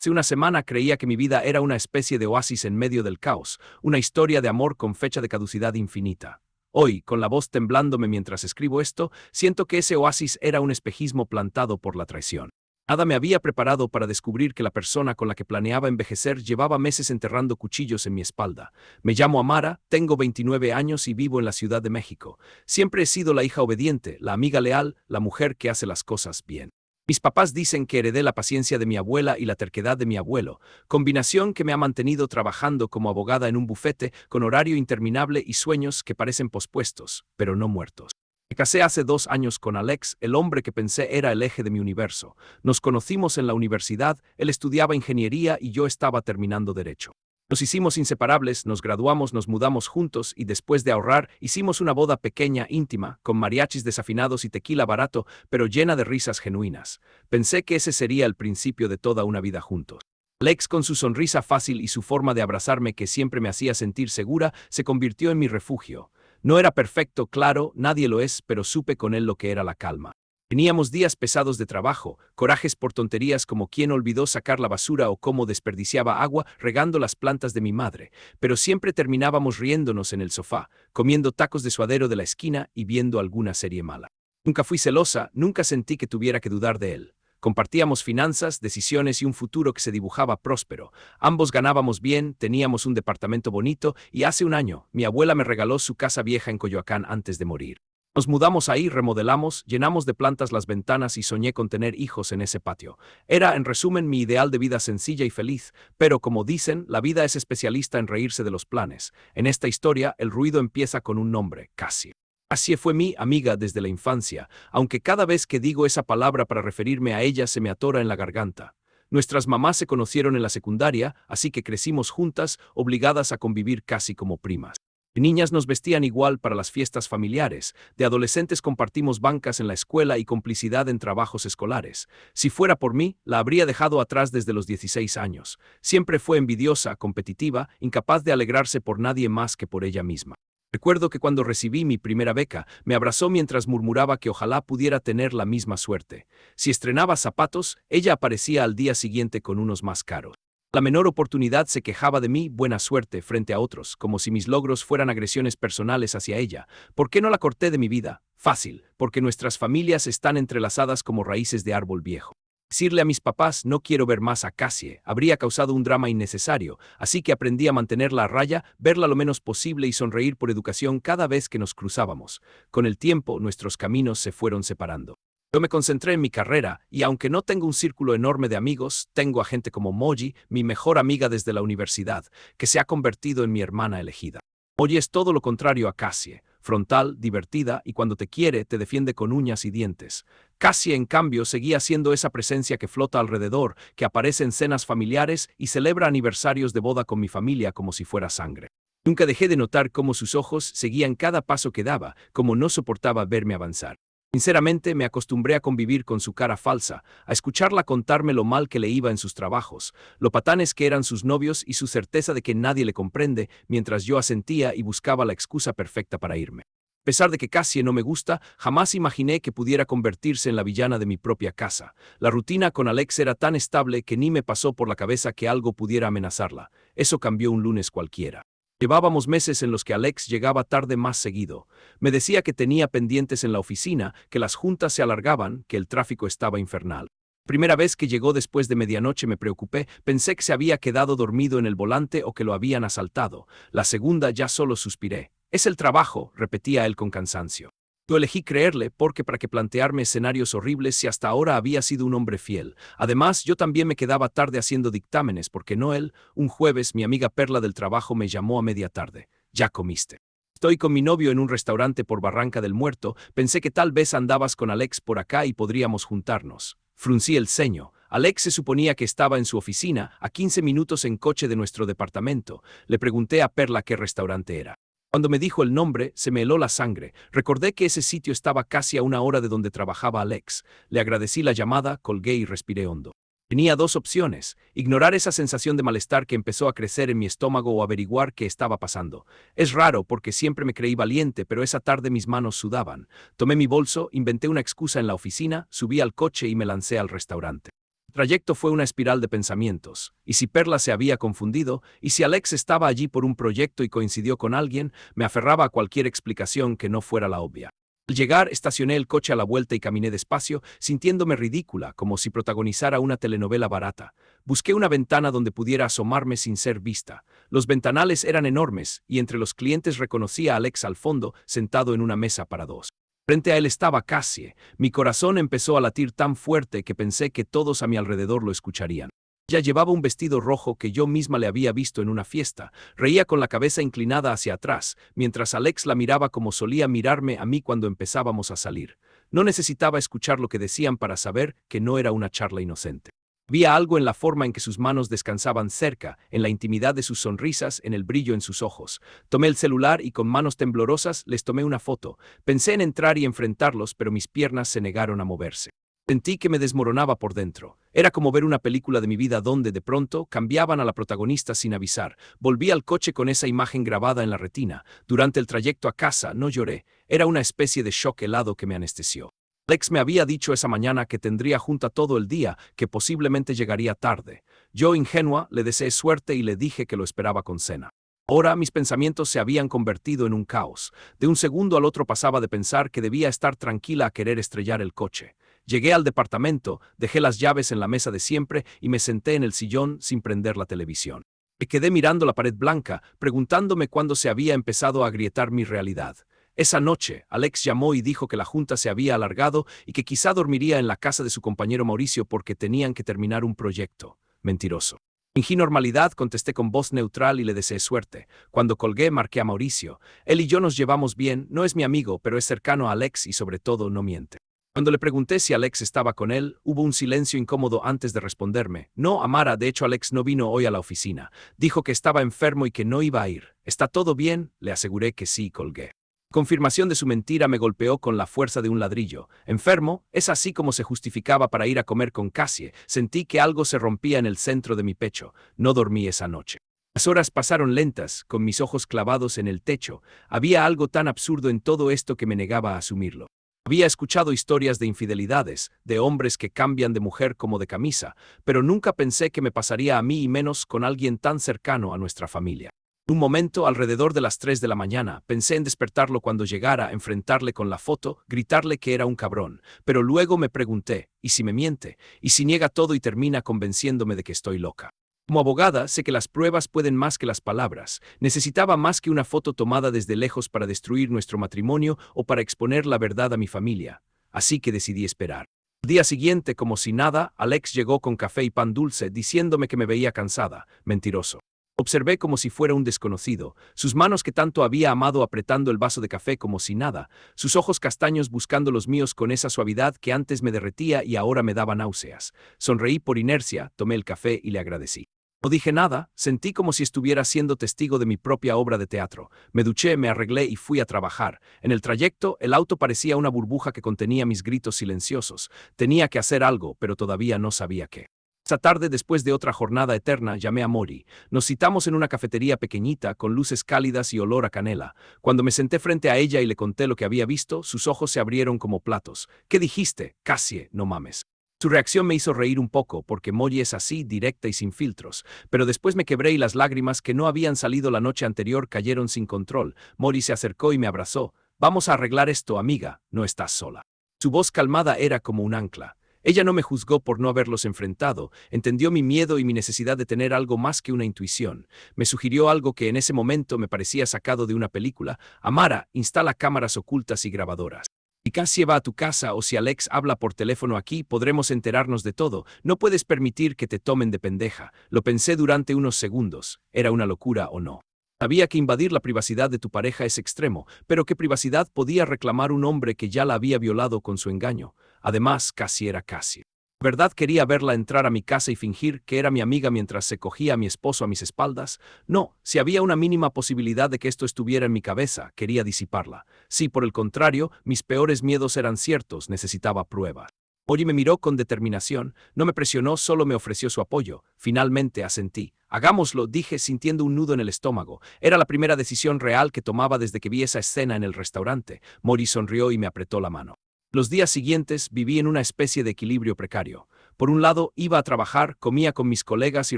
Hace una semana creía que mi vida era una especie de oasis en medio del caos, una historia de amor con fecha de caducidad infinita. Hoy, con la voz temblándome mientras escribo esto, siento que ese oasis era un espejismo plantado por la traición. Nada me había preparado para descubrir que la persona con la que planeaba envejecer llevaba meses enterrando cuchillos en mi espalda. Me llamo Amara, tengo 29 años y vivo en la Ciudad de México. Siempre he sido la hija obediente, la amiga leal, la mujer que hace las cosas bien. Mis papás dicen que heredé la paciencia de mi abuela y la terquedad de mi abuelo, combinación que me ha mantenido trabajando como abogada en un bufete con horario interminable y sueños que parecen pospuestos, pero no muertos. Me casé hace 2 años con Alex, el hombre que pensé era el eje de mi universo. Nos conocimos en la universidad, él estudiaba ingeniería y yo estaba terminando derecho. Nos hicimos inseparables, nos graduamos, nos mudamos juntos y después de ahorrar hicimos una boda pequeña, íntima, con mariachis desafinados y tequila barato, pero llena de risas genuinas. Pensé que ese sería el principio de toda una vida juntos. Alex, con su sonrisa fácil y su forma de abrazarme que siempre me hacía sentir segura, se convirtió en mi refugio. No era perfecto, claro, nadie lo es, pero supe con él lo que era la calma. Teníamos días pesados de trabajo, corajes por tonterías como quién olvidó sacar la basura o cómo desperdiciaba agua regando las plantas de mi madre, pero siempre terminábamos riéndonos en el sofá, comiendo tacos de suadero de la esquina y viendo alguna serie mala. Nunca fui celosa, nunca sentí que tuviera que dudar de él. Compartíamos finanzas, decisiones y un futuro que se dibujaba próspero. Ambos ganábamos bien, teníamos un departamento bonito y hace un año, mi abuela me regaló su casa vieja en Coyoacán antes de morir. Nos mudamos ahí, remodelamos, llenamos de plantas las ventanas y soñé con tener hijos en ese patio. Era, en resumen, mi ideal de vida sencilla y feliz, pero como dicen, la vida es especialista en reírse de los planes. En esta historia, el ruido empieza con un nombre, Cassie. Cassie fue mi amiga desde la infancia, aunque cada vez que digo esa palabra para referirme a ella se me atora en la garganta. Nuestras mamás se conocieron en la secundaria, así que crecimos juntas, obligadas a convivir casi como primas. De niñas nos vestían igual para las fiestas familiares, de adolescentes compartimos bancas en la escuela y complicidad en trabajos escolares. Si fuera por mí, la habría dejado atrás desde los 16 años. Siempre fue envidiosa, competitiva, incapaz de alegrarse por nadie más que por ella misma. Recuerdo que cuando recibí mi primera beca, me abrazó mientras murmuraba que ojalá pudiera tener la misma suerte. Si estrenaba zapatos, ella aparecía al día siguiente con unos más caros. La menor oportunidad se quejaba de mi buena suerte frente a otros, como si mis logros fueran agresiones personales hacia ella. ¿Por qué no la corté de mi vida? Fácil, porque nuestras familias están entrelazadas como raíces de árbol viejo. Decirle a mis papás no quiero ver más a Cassie habría causado un drama innecesario, así que aprendí a mantenerla a raya, verla lo menos posible y sonreír por educación cada vez que nos cruzábamos. Con el tiempo, nuestros caminos se fueron separando. Yo me concentré en mi carrera y aunque no tengo un círculo enorme de amigos, tengo a gente como Moji, mi mejor amiga desde la universidad, que se ha convertido en mi hermana elegida. Moji es todo lo contrario a Cassie, frontal, divertida y cuando te quiere te defiende con uñas y dientes. Cassie, en cambio, seguía siendo esa presencia que flota alrededor, que aparece en cenas familiares y celebra aniversarios de boda con mi familia como si fuera sangre. Nunca dejé de notar cómo sus ojos seguían cada paso que daba, como no soportaba verme avanzar. Sinceramente, me acostumbré a convivir con su cara falsa, a escucharla contarme lo mal que le iba en sus trabajos, lo patanes que eran sus novios y su certeza de que nadie le comprende, mientras yo asentía y buscaba la excusa perfecta para irme. A pesar de que Cassie no me gusta, jamás imaginé que pudiera convertirse en la villana de mi propia casa. La rutina con Alex era tan estable que ni me pasó por la cabeza que algo pudiera amenazarla. Eso cambió un lunes cualquiera. Llevábamos meses en los que Alex llegaba tarde más seguido. Me decía que tenía pendientes en la oficina, que las juntas se alargaban, que el tráfico estaba infernal. Primera vez que llegó después de medianoche me preocupé, pensé que se había quedado dormido en el volante o que lo habían asaltado. La segunda ya solo suspiré. Es el trabajo, repetía él con cansancio. Yo elegí creerle porque para que plantearme escenarios horribles si hasta ahora había sido un hombre fiel. Además, yo también me quedaba tarde haciendo dictámenes porque no él. Un jueves, mi amiga Perla del trabajo me llamó a media tarde. ¿Ya comiste? Estoy con mi novio en un restaurante por Barranca del Muerto. Pensé que tal vez andabas con Alex por acá y podríamos juntarnos. Fruncí el ceño. Alex se suponía que estaba en su oficina, a 15 minutos en coche de nuestro departamento. Le pregunté a Perla qué restaurante era. Cuando me dijo el nombre, se me heló la sangre. Recordé que ese sitio estaba casi a una hora de donde trabajaba Alex. Le agradecí la llamada, colgué y respiré hondo. Tenía dos opciones: ignorar esa sensación de malestar que empezó a crecer en mi estómago o averiguar qué estaba pasando. Es raro porque siempre me creí valiente, pero esa tarde mis manos sudaban. Tomé mi bolso, inventé una excusa en la oficina, subí al coche y me lancé al restaurante. El trayecto fue una espiral de pensamientos. ¿Y si Perla se había confundido? ¿Y si Alex estaba allí por un proyecto y coincidió con alguien? Me aferraba a cualquier explicación que no fuera la obvia. Al llegar, estacioné el coche a la vuelta y caminé despacio, sintiéndome ridícula, como si protagonizara una telenovela barata. Busqué una ventana donde pudiera asomarme sin ser vista. Los ventanales eran enormes, y entre los clientes reconocí a Alex al fondo, sentado en una mesa para dos. Frente a él estaba Cassie. Mi corazón empezó a latir tan fuerte que pensé que todos a mi alrededor lo escucharían. Ella llevaba un vestido rojo que yo misma le había visto en una fiesta. Reía con la cabeza inclinada hacia atrás, mientras Alex la miraba como solía mirarme a mí cuando empezábamos a salir. No necesitaba escuchar lo que decían para saber que no era una charla inocente. Había algo en la forma en que sus manos descansaban cerca, en la intimidad de sus sonrisas, en el brillo en sus ojos. Tomé el celular y con manos temblorosas les tomé una foto. Pensé en entrar y enfrentarlos, pero mis piernas se negaron a moverse. Sentí que me desmoronaba por dentro. Era como ver una película de mi vida donde, de pronto, cambiaban a la protagonista sin avisar. Volví al coche con esa imagen grabada en la retina. Durante el trayecto a casa no lloré. Era una especie de shock helado que me anestesió. Alex me había dicho esa mañana que tendría junta todo el día, que posiblemente llegaría tarde. Yo, ingenua, le deseé suerte y le dije que lo esperaba con cena. Ahora mis pensamientos se habían convertido en un caos. De un segundo al otro pasaba de pensar que debía estar tranquila a querer estrellar el coche. Llegué al departamento, dejé las llaves en la mesa de siempre y me senté en el sillón sin prender la televisión. Me quedé mirando la pared blanca, preguntándome cuándo se había empezado a agrietar mi realidad. Esa noche, Alex llamó y dijo que la junta se había alargado y que quizá dormiría en la casa de su compañero Mauricio porque tenían que terminar un proyecto. Mentiroso. Fingí normalidad, contesté con voz neutral y le deseé suerte. Cuando colgué, marqué a Mauricio. Él y yo nos llevamos bien, no es mi amigo, pero es cercano a Alex y sobre todo no miente. Cuando le pregunté si Alex estaba con él, hubo un silencio incómodo antes de responderme. No, Amara, de hecho Alex no vino hoy a la oficina. Dijo que estaba enfermo y que no iba a ir. ¿Está todo bien? Le aseguré que sí y colgué. Confirmación de su mentira me golpeó con la fuerza de un ladrillo. Enfermo, es así como se justificaba para ir a comer con Cassie. Sentí que algo se rompía en el centro de mi pecho. No dormí esa noche. Las horas pasaron lentas, con mis ojos clavados en el techo. Había algo tan absurdo en todo esto que me negaba a asumirlo. Había escuchado historias de infidelidades, de hombres que cambian de mujer como de camisa, pero nunca pensé que me pasaría a mí y menos con alguien tan cercano a nuestra familia. Un momento, alrededor de las 3 de la mañana, pensé en despertarlo cuando llegara, enfrentarle con la foto, gritarle que era un cabrón, pero luego me pregunté, ¿y si me miente? ¿Y si niega todo y termina convenciéndome de que estoy loca? Como abogada, sé que las pruebas pueden más que las palabras. Necesitaba más que una foto tomada desde lejos para destruir nuestro matrimonio o para exponer la verdad a mi familia. Así que decidí esperar. Al día siguiente, como si nada, Alex llegó con café y pan dulce, diciéndome que me veía cansada. Mentiroso. Observé como si fuera un desconocido, sus manos que tanto había amado apretando el vaso de café como si nada, sus ojos castaños buscando los míos con esa suavidad que antes me derretía y ahora me daba náuseas. Sonreí por inercia, tomé el café y le agradecí. No dije nada, sentí como si estuviera siendo testigo de mi propia obra de teatro. Me duché, me arreglé y fui a trabajar. En el trayecto, el auto parecía una burbuja que contenía mis gritos silenciosos. Tenía que hacer algo, pero todavía no sabía qué. Esa tarde, después de otra jornada eterna, llamé a Mori. Nos citamos en una cafetería pequeñita, con luces cálidas y olor a canela. Cuando me senté frente a ella y le conté lo que había visto, sus ojos se abrieron como platos. ¿Qué dijiste? Cassie, no mames. Su reacción me hizo reír un poco, porque Mori es así, directa y sin filtros. Pero después me quebré y las lágrimas que no habían salido la noche anterior cayeron sin control. Mori se acercó y me abrazó. Vamos a arreglar esto, amiga, no estás sola. Su voz calmada era como un ancla. Ella no me juzgó por no haberlos enfrentado, entendió mi miedo y mi necesidad de tener algo más que una intuición. Me sugirió algo que en ese momento me parecía sacado de una película. Amara, instala cámaras ocultas y grabadoras. Si Cassie va a tu casa o si Alex habla por teléfono aquí, podremos enterarnos de todo. No puedes permitir que te tomen de pendeja. Lo pensé durante unos segundos. ¿Era una locura o no? Sabía que invadir la privacidad de tu pareja es extremo, pero ¿qué privacidad podía reclamar un hombre que ya la había violado con su engaño? Además, Cassie era Cassie. ¿Verdad quería verla entrar a mi casa y fingir que era mi amiga mientras se cogía a mi esposo a mis espaldas? No, si había una mínima posibilidad de que esto estuviera en mi cabeza, quería disiparla. Si, por el contrario, mis peores miedos eran ciertos, necesitaba pruebas. Mori me miró con determinación, no me presionó, solo me ofreció su apoyo. Finalmente asentí. Hagámoslo, dije sintiendo un nudo en el estómago. Era la primera decisión real que tomaba desde que vi esa escena en el restaurante. Mori sonrió y me apretó la mano. Los días siguientes viví en una especie de equilibrio precario. Por un lado, iba a trabajar, comía con mis colegas y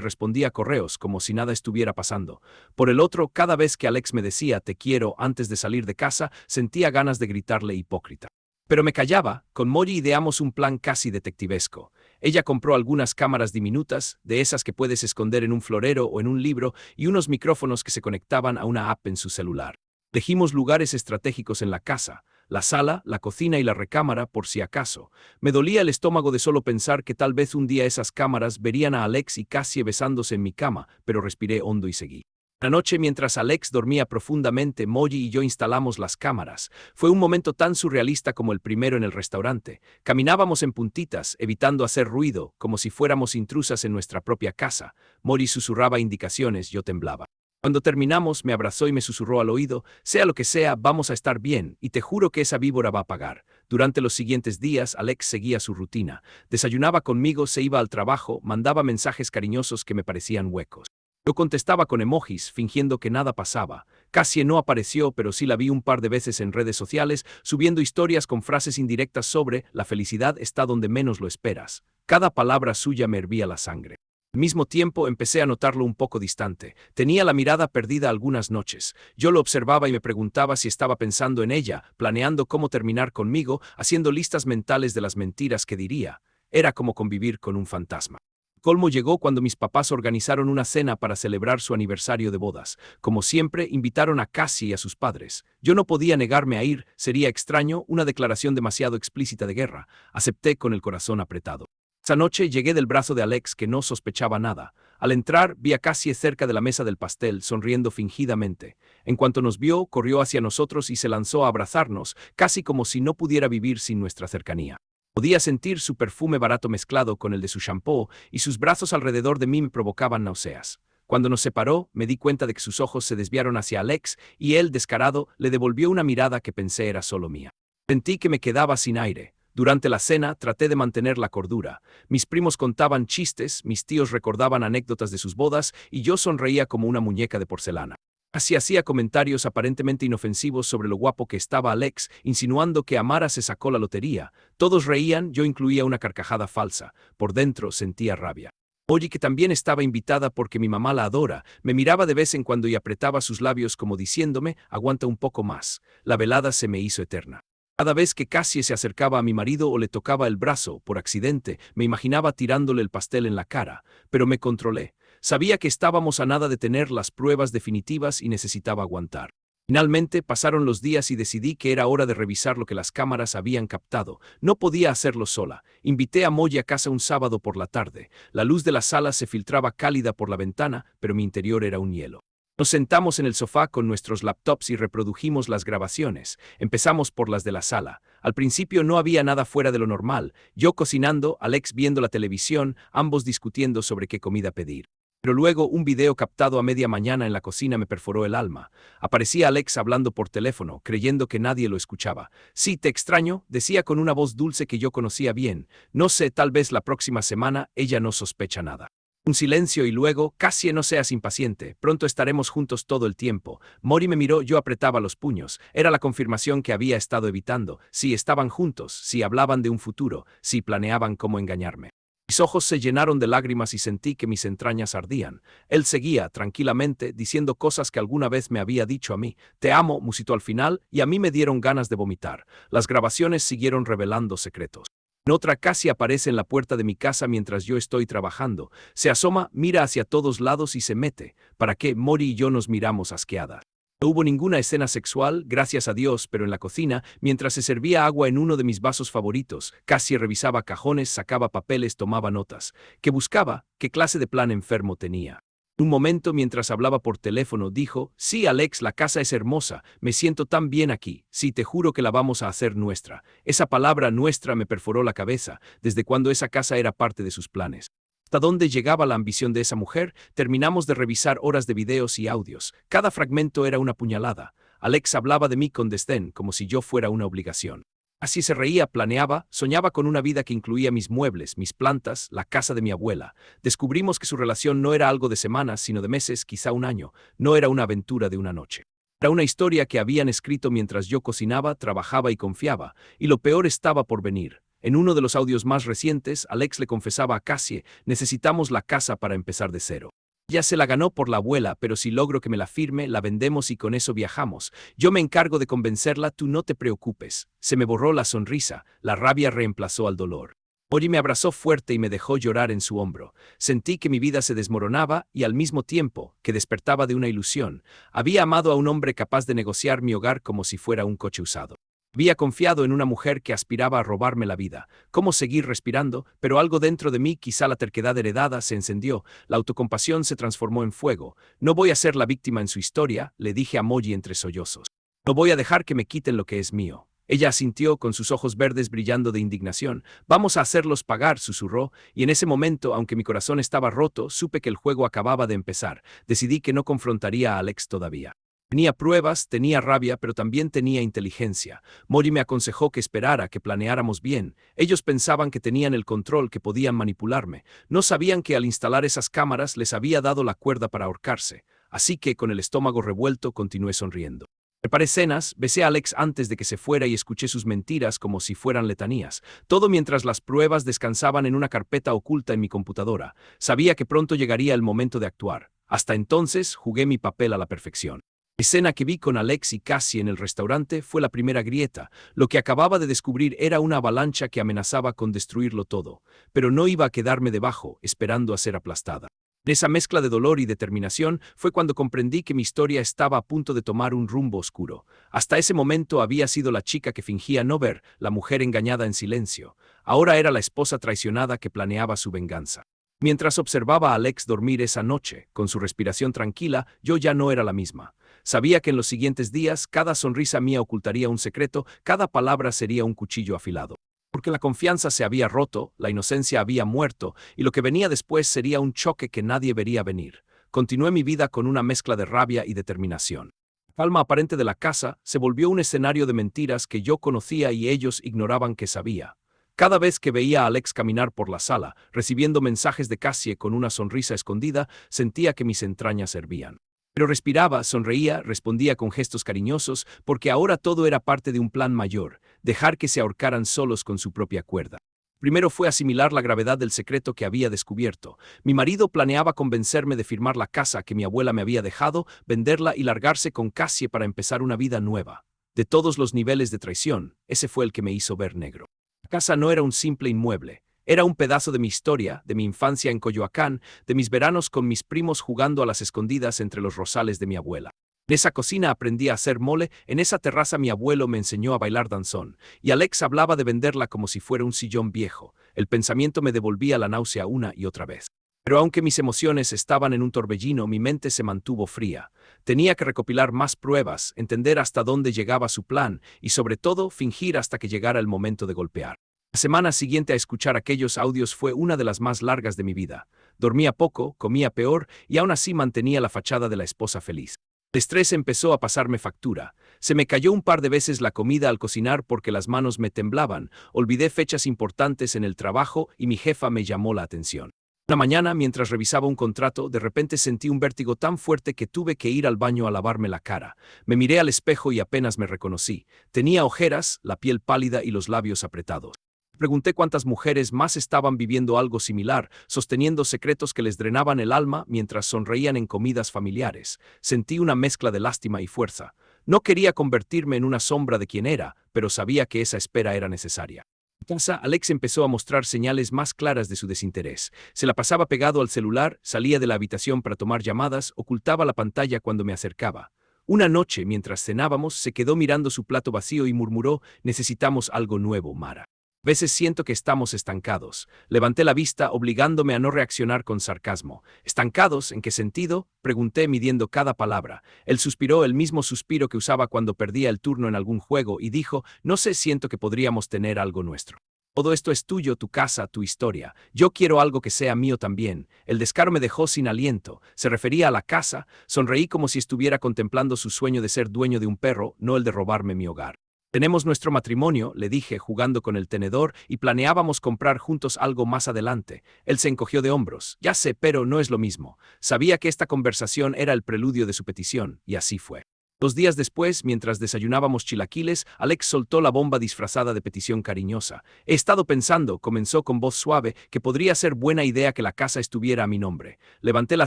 respondía a correos como si nada estuviera pasando. Por el otro, cada vez que Alex me decía te quiero antes de salir de casa, sentía ganas de gritarle hipócrita. Pero me callaba. Con Molly ideamos un plan casi detectivesco. Ella compró algunas cámaras diminutas, de esas que puedes esconder en un florero o en un libro, y unos micrófonos que se conectaban a una app en su celular. Elegimos lugares estratégicos en la casa, la sala, la cocina y la recámara por si acaso. Me dolía el estómago de solo pensar que tal vez un día esas cámaras verían a Alex y Cassie besándose en mi cama, pero respiré hondo y seguí. La noche mientras Alex dormía profundamente, Molly y yo instalamos las cámaras. Fue un momento tan surrealista como el primero en el restaurante. Caminábamos en puntitas, evitando hacer ruido, como si fuéramos intrusas en nuestra propia casa. Molly susurraba indicaciones, yo temblaba. Cuando terminamos, me abrazó y me susurró al oído, sea lo que sea, vamos a estar bien, y te juro que esa víbora va a pagar. Durante los siguientes días, Alex seguía su rutina. Desayunaba conmigo, se iba al trabajo, mandaba mensajes cariñosos que me parecían huecos. Yo contestaba con emojis, fingiendo que nada pasaba. Cassie no apareció, pero sí la vi un par de veces en redes sociales, subiendo historias con frases indirectas sobre la felicidad está donde menos lo esperas. Cada palabra suya me hervía la sangre. Al mismo tiempo empecé a notarlo un poco distante. Tenía la mirada perdida algunas noches. Yo lo observaba y me preguntaba si estaba pensando en ella, planeando cómo terminar conmigo, haciendo listas mentales de las mentiras que diría. Era como convivir con un fantasma. El colmo llegó cuando mis papás organizaron una cena para celebrar su aniversario de bodas. Como siempre, invitaron a Cassie y a sus padres. Yo no podía negarme a ir, sería extraño, una declaración demasiado explícita de guerra. Acepté con el corazón apretado. Esa noche llegué del brazo de Alex, que no sospechaba nada. Al entrar, vi a Cassie cerca de la mesa del pastel, sonriendo fingidamente. En cuanto nos vio, corrió hacia nosotros y se lanzó a abrazarnos, casi como si no pudiera vivir sin nuestra cercanía. Podía sentir su perfume barato mezclado con el de su shampoo, y sus brazos alrededor de mí me provocaban náuseas. Cuando nos separó, me di cuenta de que sus ojos se desviaron hacia Alex, y él, descarado, le devolvió una mirada que pensé era solo mía. Sentí que me quedaba sin aire. Durante la cena traté de mantener la cordura. Mis primos contaban chistes, mis tíos recordaban anécdotas de sus bodas y yo sonreía como una muñeca de porcelana. Así hacía comentarios aparentemente inofensivos sobre lo guapo que estaba Alex, insinuando que Amara se sacó la lotería. Todos reían, yo incluía una carcajada falsa. Por dentro sentía rabia. Oye, que también estaba invitada porque mi mamá la adora, me miraba de vez en cuando y apretaba sus labios como diciéndome, aguanta un poco más. La velada se me hizo eterna. Cada vez que Cassie se acercaba a mi marido o le tocaba el brazo, por accidente, me imaginaba tirándole el pastel en la cara, pero me controlé. Sabía que estábamos a nada de tener las pruebas definitivas y necesitaba aguantar. Finalmente pasaron los días y decidí que era hora de revisar lo que las cámaras habían captado. No podía hacerlo sola. Invité a Molly a casa un sábado por la tarde. La luz de la sala se filtraba cálida por la ventana, pero mi interior era un hielo. Nos sentamos en el sofá con nuestros laptops y reprodujimos las grabaciones. Empezamos por las de la sala. Al principio no había nada fuera de lo normal. Yo cocinando, Alex viendo la televisión, ambos discutiendo sobre qué comida pedir. Pero luego un video captado a media mañana en la cocina me perforó el alma. Aparecía Alex hablando por teléfono, creyendo que nadie lo escuchaba. Sí, te extraño, decía con una voz dulce que yo conocía bien. No sé, tal vez la próxima semana ella no sospecha nada. Un silencio y luego, Cassie, no seas impaciente, pronto estaremos juntos todo el tiempo. Mori me miró, yo apretaba los puños. Era la confirmación que había estado evitando. Sí, estaban juntos, sí hablaban de un futuro, sí planeaban cómo engañarme. Mis ojos se llenaron de lágrimas y sentí que mis entrañas ardían. Él seguía, tranquilamente, diciendo cosas que alguna vez me había dicho a mí. Te amo, musitó al final, y a mí me dieron ganas de vomitar. Las grabaciones siguieron revelando secretos. En otra, Cassie aparece en la puerta de mi casa mientras yo estoy trabajando. Se asoma, mira hacia todos lados y se mete. ¿Para qué? Mori y yo nos miramos asqueadas. No hubo ninguna escena sexual, gracias a Dios, pero en la cocina, mientras se servía agua en uno de mis vasos favoritos, Cassie revisaba cajones, sacaba papeles, tomaba notas. ¿Qué buscaba? ¿Qué clase de plan enfermo tenía? Un momento, mientras hablaba por teléfono, dijo, sí, Alex, la casa es hermosa, me siento tan bien aquí, sí, te juro que la vamos a hacer nuestra. Esa palabra nuestra me perforó la cabeza, desde cuando esa casa era parte de sus planes. ¿Hasta dónde llegaba la ambición de esa mujer? Terminamos de revisar horas de videos y audios. Cada fragmento era una puñalada. Alex hablaba de mí con desdén, como si yo fuera una obligación. Así se reía, planeaba, soñaba con una vida que incluía mis muebles, mis plantas, la casa de mi abuela. Descubrimos que su relación no era algo de semanas, sino de meses, quizá un año. No era una aventura de una noche. Era una historia que habían escrito mientras yo cocinaba, trabajaba y confiaba. Y lo peor estaba por venir. En uno de los audios más recientes, Alex le confesaba a Cassie: necesitamos la casa para empezar de cero. Ya se la ganó por la abuela, pero si logro que me la firme, la vendemos y con eso viajamos. Yo me encargo de convencerla, tú no te preocupes. Se me borró la sonrisa, la rabia reemplazó al dolor. Ori me abrazó fuerte y me dejó llorar en su hombro. Sentí que mi vida se desmoronaba y al mismo tiempo que despertaba de una ilusión. Había amado a un hombre capaz de negociar mi hogar como si fuera un coche usado. Había confiado en una mujer que aspiraba a robarme la vida. ¿Cómo seguir respirando? Pero algo dentro de mí, quizá la terquedad heredada, se encendió. La autocompasión se transformó en fuego. No voy a ser la víctima en su historia, le dije a Molly entre sollozos. No voy a dejar que me quiten lo que es mío. Ella asintió con sus ojos verdes brillando de indignación. Vamos a hacerlos pagar, susurró, y en ese momento, aunque mi corazón estaba roto, supe que el juego acababa de empezar. Decidí que no confrontaría a Alex todavía. Tenía pruebas, tenía rabia, pero también tenía inteligencia. Mori me aconsejó que esperara, que planeáramos bien. Ellos pensaban que tenían el control, que podían manipularme. No sabían que al instalar esas cámaras les había dado la cuerda para ahorcarse. Así que, con el estómago revuelto, continué sonriendo. Preparé cenas, besé a Alex antes de que se fuera y escuché sus mentiras como si fueran letanías. Todo mientras las pruebas descansaban en una carpeta oculta en mi computadora. Sabía que pronto llegaría el momento de actuar. Hasta entonces, jugué mi papel a la perfección. La escena que vi con Alex y Cassie en el restaurante fue la primera grieta. Lo que acababa de descubrir era una avalancha que amenazaba con destruirlo todo. Pero no iba a quedarme debajo, esperando a ser aplastada. En esa mezcla de dolor y determinación fue cuando comprendí que mi historia estaba a punto de tomar un rumbo oscuro. Hasta ese momento había sido la chica que fingía no ver, la mujer engañada en silencio. Ahora era la esposa traicionada que planeaba su venganza. Mientras observaba a Alex dormir esa noche, con su respiración tranquila, yo ya no era la misma. Sabía que en los siguientes días cada sonrisa mía ocultaría un secreto, cada palabra sería un cuchillo afilado. Porque la confianza se había roto, la inocencia había muerto, y lo que venía después sería un choque que nadie vería venir. Continué mi vida con una mezcla de rabia y determinación. La calma aparente de la casa se volvió un escenario de mentiras que yo conocía y ellos ignoraban que sabía. Cada vez que veía a Alex caminar por la sala, recibiendo mensajes de Cassie con una sonrisa escondida, sentía que mis entrañas hervían. Pero respiraba, sonreía, respondía con gestos cariñosos, porque ahora todo era parte de un plan mayor, dejar que se ahorcaran solos con su propia cuerda. Primero fue asimilar la gravedad del secreto que había descubierto. Mi marido planeaba convencerme de firmar la casa que mi abuela me había dejado, venderla y largarse con Cassie para empezar una vida nueva. De todos los niveles de traición, ese fue el que me hizo ver negro. La casa no era un simple inmueble. Era un pedazo de mi historia, de mi infancia en Coyoacán, de mis veranos con mis primos jugando a las escondidas entre los rosales de mi abuela. En esa cocina aprendí a hacer mole, en esa terraza mi abuelo me enseñó a bailar danzón, y Alex hablaba de venderla como si fuera un sillón viejo. El pensamiento me devolvía la náusea una y otra vez. Pero aunque mis emociones estaban en un torbellino, mi mente se mantuvo fría. Tenía que recopilar más pruebas, entender hasta dónde llegaba su plan, y sobre todo, fingir hasta que llegara el momento de golpear. La semana siguiente a escuchar aquellos audios fue una de las más largas de mi vida. Dormía poco, comía peor y aún así mantenía la fachada de la esposa feliz. El estrés empezó a pasarme factura. Se me cayó un par de veces la comida al cocinar porque las manos me temblaban. Olvidé fechas importantes en el trabajo y mi jefa me llamó la atención. Una mañana, mientras revisaba un contrato, de repente sentí un vértigo tan fuerte que tuve que ir al baño a lavarme la cara. Me miré al espejo y apenas me reconocí. Tenía ojeras, la piel pálida y los labios apretados. Pregunté cuántas mujeres más estaban viviendo algo similar, sosteniendo secretos que les drenaban el alma mientras sonreían en comidas familiares. Sentí una mezcla de lástima y fuerza. No quería convertirme en una sombra de quien era, pero sabía que esa espera era necesaria. En casa, Alex empezó a mostrar señales más claras de su desinterés. Se la pasaba pegado al celular, salía de la habitación para tomar llamadas, ocultaba la pantalla cuando me acercaba. Una noche, mientras cenábamos, se quedó mirando su plato vacío y murmuró: «Necesitamos algo nuevo, Mara». A veces siento que estamos estancados. Levanté la vista, obligándome a no reaccionar con sarcasmo. ¿Estancados? ¿En qué sentido?, pregunté midiendo cada palabra. Él suspiró, el mismo suspiro que usaba cuando perdía el turno en algún juego, y dijo: «No sé, siento que podríamos tener algo nuestro. Todo esto es tuyo, tu casa, tu historia. Yo quiero algo que sea mío también». El descaro me dejó sin aliento. Se refería a la casa. Sonreí como si estuviera contemplando su sueño de ser dueño de un perro, no el de robarme mi hogar. «Tenemos nuestro matrimonio», le dije, jugando con el tenedor, «y planeábamos comprar juntos algo más adelante». Él se encogió de hombros. «Ya sé, pero no es lo mismo». Sabía que esta conversación era el preludio de su petición, y así fue. 2 días después, mientras desayunábamos chilaquiles, Alex soltó la bomba disfrazada de petición cariñosa. He estado pensando, comenzó con voz suave, que podría ser buena idea que la casa estuviera a mi nombre. Levanté la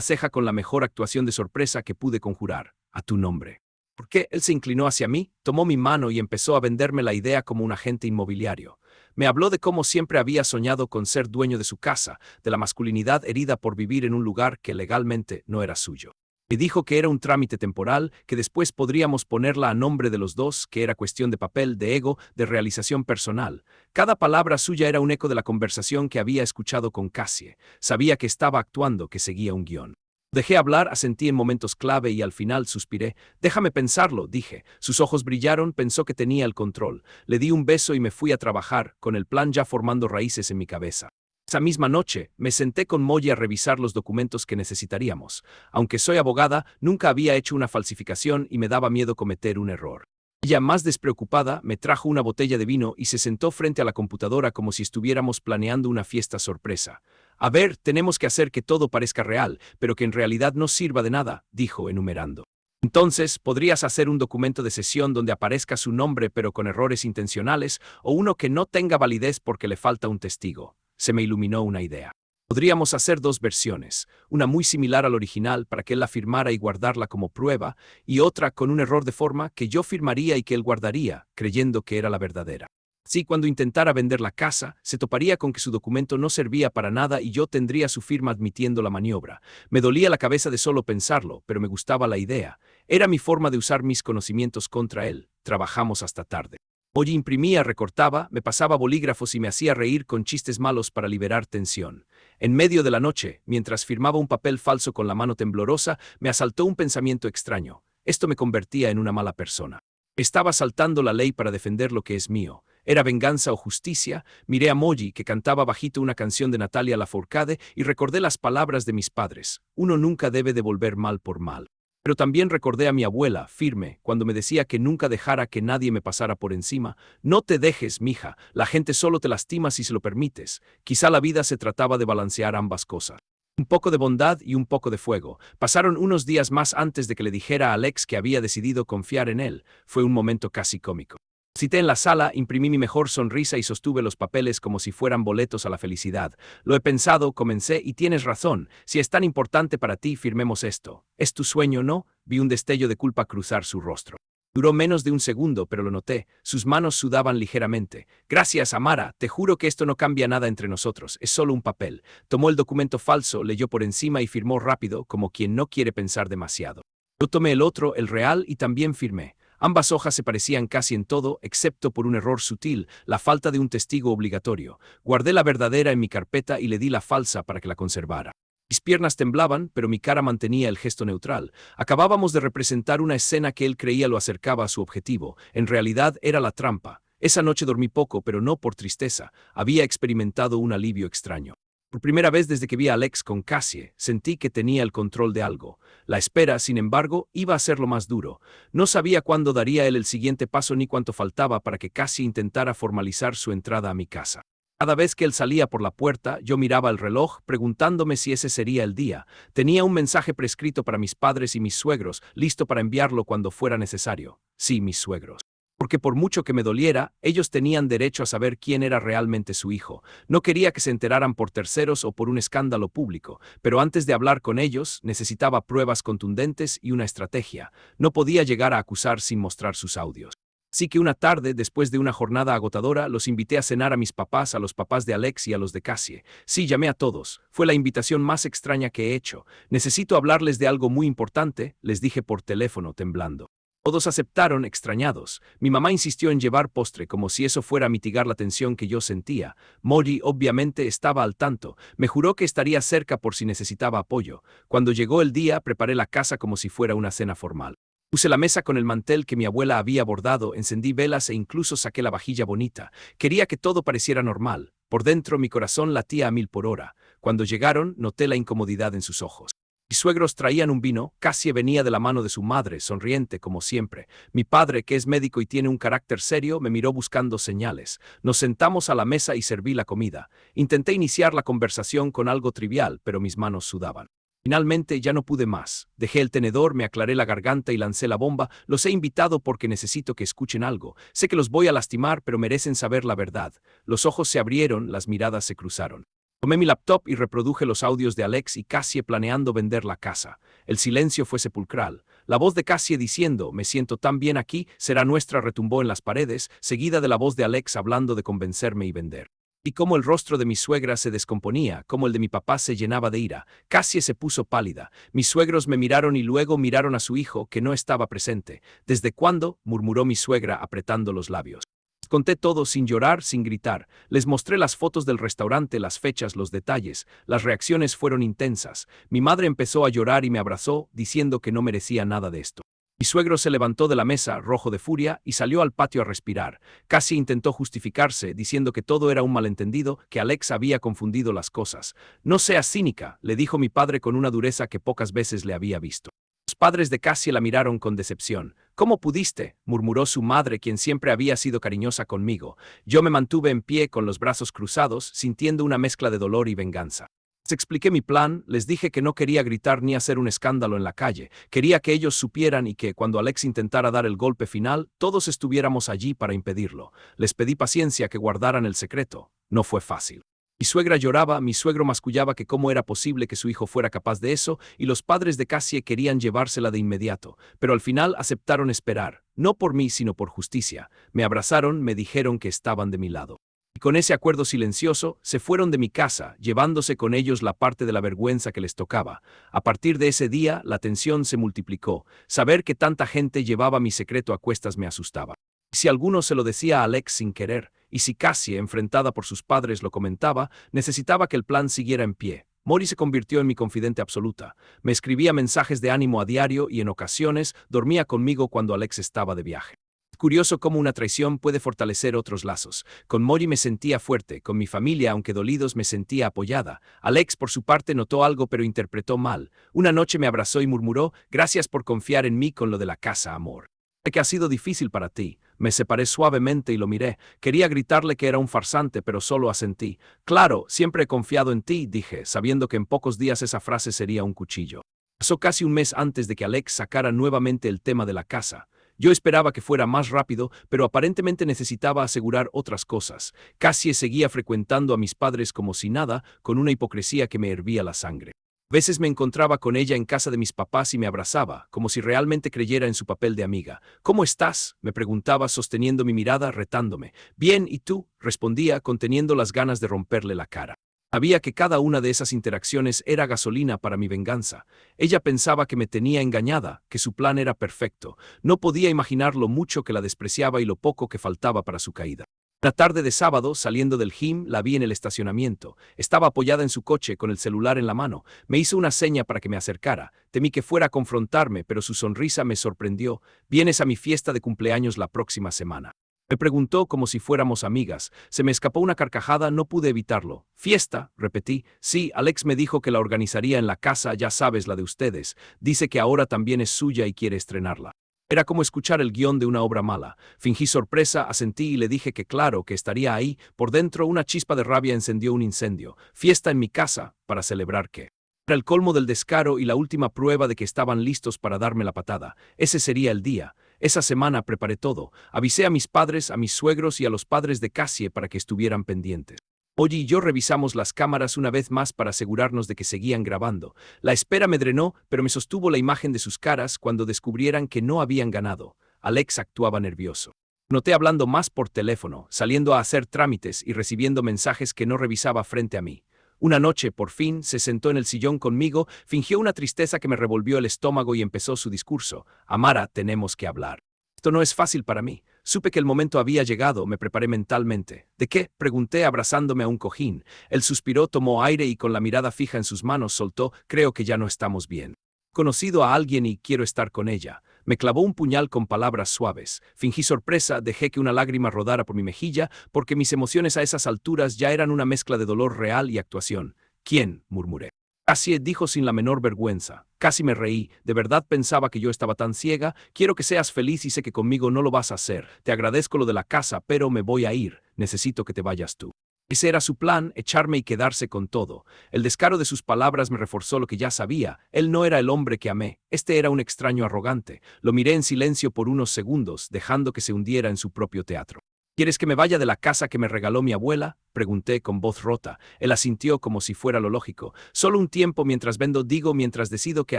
ceja con la mejor actuación de sorpresa que pude conjurar. A tu nombre. ¿Por qué? Él se inclinó hacia mí, tomó mi mano y empezó a venderme la idea como un agente inmobiliario. Me habló de cómo siempre había soñado con ser dueño de su casa, de la masculinidad herida por vivir en un lugar que legalmente no era suyo. Me dijo que era un trámite temporal, que después podríamos ponerla a nombre de los dos, que era cuestión de papel, de ego, de realización personal. Cada palabra suya era un eco de la conversación que había escuchado con Cassie. Sabía que estaba actuando, que seguía un guión. Dejé hablar, asentí en momentos clave y al final suspiré. Déjame pensarlo, dije. Sus ojos brillaron, pensó que tenía el control. Le di un beso y me fui a trabajar, con el plan ya formando raíces en mi cabeza. Esa misma noche, me senté con Molly a revisar los documentos que necesitaríamos. Aunque soy abogada, nunca había hecho una falsificación y me daba miedo cometer un error. Ella, más despreocupada, me trajo una botella de vino y se sentó frente a la computadora como si estuviéramos planeando una fiesta sorpresa. A ver, tenemos que hacer que todo parezca real, pero que en realidad no sirva de nada, dijo enumerando. Entonces, podrías hacer un documento de sesión donde aparezca su nombre pero con errores intencionales, o uno que no tenga validez porque le falta un testigo. Se me iluminó una idea. Podríamos hacer 2 versiones, una muy similar al original para que él la firmara y guardarla como prueba, y otra con un error de forma que yo firmaría y que él guardaría, creyendo que era la verdadera. Así, cuando intentara vender la casa, se toparía con que su documento no servía para nada y yo tendría su firma admitiendo la maniobra. Me dolía la cabeza de solo pensarlo, pero me gustaba la idea. Era mi forma de usar mis conocimientos contra él. Trabajamos hasta tarde. Hoy imprimía, recortaba, me pasaba bolígrafos y me hacía reír con chistes malos para liberar tensión. En medio de la noche, mientras firmaba un papel falso con la mano temblorosa, me asaltó un pensamiento extraño. Esto me convertía en una mala persona. Estaba saltando la ley para defender lo que es mío. ¿Era venganza o justicia? Miré a Molly, que cantaba bajito una canción de Natalia Lafourcade, y recordé las palabras de mis padres. Uno nunca debe devolver mal por mal. Pero también recordé a mi abuela, firme, cuando me decía que nunca dejara que nadie me pasara por encima. No te dejes, mija, la gente solo te lastima si se lo permites. Quizá la vida se trataba de balancear ambas cosas. Un poco de bondad y un poco de fuego. Pasaron unos días más antes de que le dijera a Alex que había decidido confiar en él. Fue un momento casi cómico. Cité en la sala, imprimí mi mejor sonrisa y sostuve los papeles como si fueran boletos a la felicidad. Lo he pensado, comencé, y tienes razón. Si es tan importante para ti, firmemos esto. ¿Es tu sueño, no? Vi un destello de culpa cruzar su rostro. Duró menos de un segundo, pero lo noté. Sus manos sudaban ligeramente. Gracias, Amara. Te juro que esto no cambia nada entre nosotros. Es solo un papel. Tomó el documento falso, leyó por encima y firmó rápido, como quien no quiere pensar demasiado. Yo tomé el otro, el real, y también firmé. Ambas hojas se parecían casi en todo, excepto por un error sutil, la falta de un testigo obligatorio. Guardé la verdadera en mi carpeta y le di la falsa para que la conservara. Mis piernas temblaban, pero mi cara mantenía el gesto neutral. Acabábamos de representar una escena que él creía lo acercaba a su objetivo. En realidad era la trampa. Esa noche dormí poco, pero no por tristeza. Había experimentado un alivio extraño. Por primera vez desde que vi a Alex con Cassie, sentí que tenía el control de algo. La espera, sin embargo, iba a ser lo más duro. No sabía cuándo daría él el siguiente paso ni cuánto faltaba para que Cassie intentara formalizar su entrada a mi casa. Cada vez que él salía por la puerta, yo miraba el reloj, preguntándome si ese sería el día. Tenía un mensaje prescrito para mis padres y mis suegros, listo para enviarlo cuando fuera necesario. Sí, mis suegros. Porque por mucho que me doliera, ellos tenían derecho a saber quién era realmente su hijo. No quería que se enteraran por terceros o por un escándalo público, pero antes de hablar con ellos, necesitaba pruebas contundentes y una estrategia. No podía llegar a acusar sin mostrar sus audios. Así que una tarde, después de una jornada agotadora, los invité a cenar a mis papás, a los papás de Alex y a los de Cassie. Sí, llamé a todos. Fue la invitación más extraña que he hecho. Necesito hablarles de algo muy importante, les dije por teléfono, temblando. Todos aceptaron, extrañados. Mi mamá insistió en llevar postre, como si eso fuera a mitigar la tensión que yo sentía. Molly, obviamente, estaba al tanto. Me juró que estaría cerca por si necesitaba apoyo. Cuando llegó el día, preparé la casa como si fuera una cena formal. Puse la mesa con el mantel que mi abuela había bordado, encendí velas e incluso saqué la vajilla bonita. Quería que todo pareciera normal. Por dentro mi corazón latía a 1000 por hora. Cuando llegaron, noté la incomodidad en sus ojos. Mis suegros traían un vino, Cassie venía de la mano de su madre, sonriente como siempre. Mi padre, que es médico y tiene un carácter serio, me miró buscando señales. Nos sentamos a la mesa y serví la comida. Intenté iniciar la conversación con algo trivial, pero mis manos sudaban. Finalmente ya no pude más. Dejé el tenedor, me aclaré la garganta y lancé la bomba. Los he invitado porque necesito que escuchen algo. Sé que los voy a lastimar, pero merecen saber la verdad. Los ojos se abrieron, las miradas se cruzaron. Tomé mi laptop y reproduje los audios de Alex y Cassie planeando vender la casa. El silencio fue sepulcral. La voz de Cassie diciendo, me siento tan bien aquí, será nuestra, retumbó en las paredes, seguida de la voz de Alex hablando de convencerme y vender. Y cómo el rostro de mi suegra se descomponía, cómo el de mi papá se llenaba de ira. Cassie se puso pálida. Mis suegros me miraron y luego miraron a su hijo, que no estaba presente. ¿Desde cuándo?, murmuró mi suegra apretando los labios. Conté todo sin llorar, sin gritar. Les mostré las fotos del restaurante, las fechas, los detalles. Las reacciones fueron intensas. Mi madre empezó a llorar y me abrazó, diciendo que no merecía nada de esto. Mi suegro se levantó de la mesa, rojo de furia, y salió al patio a respirar. Casi intentó justificarse, diciendo que todo era un malentendido, que Alex había confundido las cosas. No seas cínica, le dijo mi padre con una dureza que pocas veces le había visto. Los padres de Cassie la miraron con decepción. ¿Cómo pudiste?, murmuró su madre, quien siempre había sido cariñosa conmigo. Yo me mantuve en pie con los brazos cruzados, sintiendo una mezcla de dolor y venganza. Les expliqué mi plan, les dije que no quería gritar ni hacer un escándalo en la calle, quería que ellos supieran y que, cuando Alex intentara dar el golpe final, todos estuviéramos allí para impedirlo. Les pedí paciencia, que guardaran el secreto. No fue fácil. Mi suegra lloraba, mi suegro mascullaba que cómo era posible que su hijo fuera capaz de eso, y los padres de Cassie querían llevársela de inmediato, pero al final aceptaron esperar, no por mí sino por justicia. Me abrazaron, me dijeron que estaban de mi lado. Y con ese acuerdo silencioso, se fueron de mi casa, llevándose con ellos la parte de la vergüenza que les tocaba. A partir de ese día, la tensión se multiplicó. Saber que tanta gente llevaba mi secreto a cuestas me asustaba. Y si alguno se lo decía a Alex sin querer, y si Cassie, enfrentada por sus padres, lo comentaba, necesitaba que el plan siguiera en pie. Mori se convirtió en mi confidente absoluta. Me escribía mensajes de ánimo a diario y en ocasiones dormía conmigo cuando Alex estaba de viaje. Curioso cómo una traición puede fortalecer otros lazos. Con Mori me sentía fuerte, con mi familia, aunque dolidos, me sentía apoyada. Alex, por su parte, notó algo pero interpretó mal. Una noche me abrazó y murmuró, gracias por confiar en mí con lo de la casa, amor. Sé que ha sido difícil para ti. Me separé suavemente y lo miré. Quería gritarle que era un farsante, pero solo asentí. Claro, siempre he confiado en ti, dije, sabiendo que en pocos días esa frase sería un cuchillo. Pasó casi un mes antes de que Alex sacara nuevamente el tema de la casa. Yo esperaba que fuera más rápido, pero aparentemente necesitaba asegurar otras cosas. Cassie seguía frecuentando a mis padres como si nada, con una hipocresía que me hervía la sangre. A veces me encontraba con ella en casa de mis papás y me abrazaba, como si realmente creyera en su papel de amiga. ¿Cómo estás?, me preguntaba, sosteniendo mi mirada, retándome. Bien, ¿y tú?, respondía, conteniendo las ganas de romperle la cara. Sabía que cada una de esas interacciones era gasolina para mi venganza. Ella pensaba que me tenía engañada, que su plan era perfecto. No podía imaginar lo mucho que la despreciaba y lo poco que faltaba para su caída. Una tarde de sábado, saliendo del gym, la vi en el estacionamiento. Estaba apoyada en su coche con el celular en la mano. Me hizo una seña para que me acercara. Temí que fuera a confrontarme, pero su sonrisa me sorprendió. ¿Vienes a mi fiesta de cumpleaños la próxima semana?, me preguntó como si fuéramos amigas. Se me escapó una carcajada, no pude evitarlo. ¿Fiesta?, repetí. Sí, Alex me dijo que la organizaría en la casa, ya sabes, la de ustedes. Dice que ahora también es suya y quiere estrenarla. Era como escuchar el guión de una obra mala. Fingí sorpresa, asentí y le dije que claro, que estaría ahí. Por dentro, una chispa de rabia encendió un incendio. Fiesta en mi casa, ¿para celebrar qué? Era el colmo del descaro y la última prueba de que estaban listos para darme la patada. Ese sería el día. Esa semana preparé todo. Avisé a mis padres, a mis suegros y a los padres de Cassie para que estuvieran pendientes. Oye y yo revisamos las cámaras una vez más para asegurarnos de que seguían grabando. La espera me drenó, pero me sostuvo la imagen de sus caras cuando descubrieran que no habían ganado. Alex actuaba nervioso. Noté hablando más por teléfono, saliendo a hacer trámites y recibiendo mensajes que no revisaba frente a mí. Una noche, por fin, se sentó en el sillón conmigo, fingió una tristeza que me revolvió el estómago y empezó su discurso. Amara, tenemos que hablar. Esto no es fácil para mí. Supe que el momento había llegado, me preparé mentalmente. ¿De qué?, pregunté abrazándome a un cojín. Él suspiró, tomó aire y con la mirada fija en sus manos soltó, creo que ya no estamos bien. Conocido a alguien y quiero estar con ella. Me clavó un puñal con palabras suaves. Fingí sorpresa, dejé que una lágrima rodara por mi mejilla, porque mis emociones a esas alturas ya eran una mezcla de dolor real y actuación. ¿Quién?, murmuré. Cassie, dijo sin la menor vergüenza. Casi me reí. De verdad pensaba que yo estaba tan ciega. Quiero que seas feliz y sé que conmigo no lo vas a hacer. Te agradezco lo de la casa, pero me voy a ir. Necesito que te vayas tú. Ese era su plan, echarme y quedarse con todo. El descaro de sus palabras me reforzó lo que ya sabía. Él no era el hombre que amé. Este era un extraño arrogante. Lo miré en silencio por unos segundos, dejando que se hundiera en su propio teatro. ¿Quieres que me vaya de la casa que me regaló mi abuela?, pregunté con voz rota. Él asintió como si fuera lo lógico. Solo un tiempo mientras vendo, digo, mientras decido qué